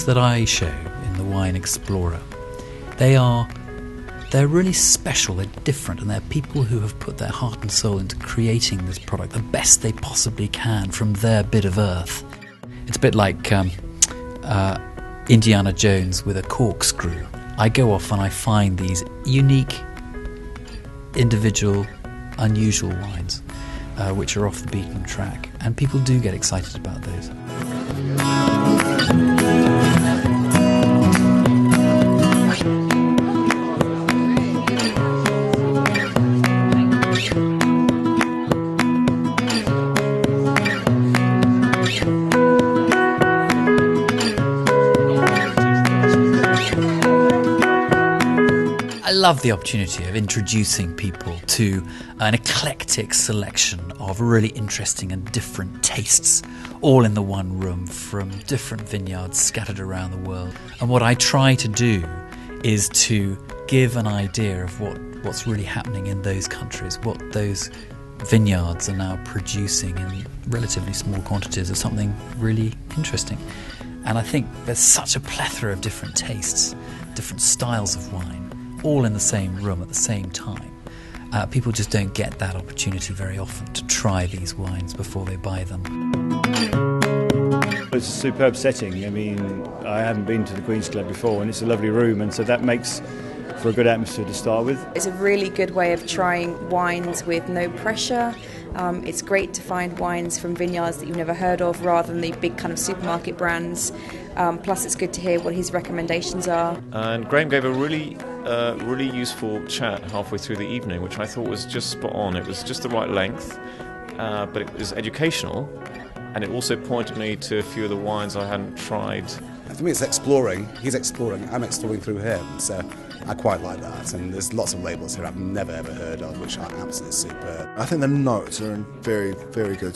wines that I show in the Wine Explorer, they're really special, they're different, and they're people who have put their heart and soul into creating this product the best they possibly can from their bit of earth. It's a bit like Indiana Jones with a corkscrew. I go off and I find these unique, individual, unusual wines which are off the beaten track, and people do get excited about those. I love the opportunity of introducing people to an eclectic selection of really interesting and different tastes, all in the one room from different vineyards scattered around the world. And what I try to do is to give an idea of what's really happening in those countries, what those vineyards are now producing in relatively small quantities of something really interesting. And I think there's such a plethora of different tastes, different styles of wine, all in the same room at the same time. People just don't get that opportunity very often to try these wines before they buy them. It's a superb setting. I mean, I haven't been to the Queen's Club before, and it's a lovely room, and so that makes for a good atmosphere to start with. It's a really good way of trying wines with no pressure. It's great to find wines from vineyards that you've never heard of rather than the big kind of supermarket brands. Plus it's good to hear what his recommendations are. And Graham gave a really useful chat halfway through the evening, which I thought was just spot on. It was just the right length, but it was educational, and it also pointed me to a few of the wines I hadn't tried. For me it's exploring. He's exploring, I'm exploring through him, so I quite like that. And there's lots of labels here I've never ever heard of, which are absolutely superb. I think the notes are very, very good,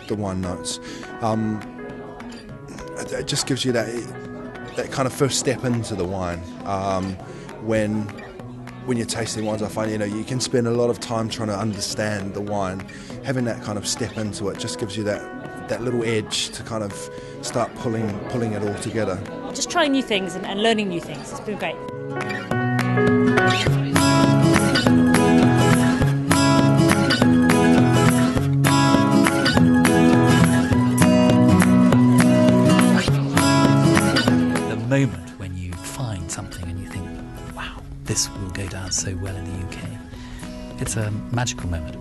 the wine notes. It just gives you that kind of first step into the wine. When you're tasting wines, I find you can spend a lot of time trying to understand the wine. Having that kind of step into it just gives you that little edge to kind of start pulling it all together. Just trying new things and learning new things. It's been great. The moment when you find something and you think, wow, this will go down so well in the UK, it's a magical moment.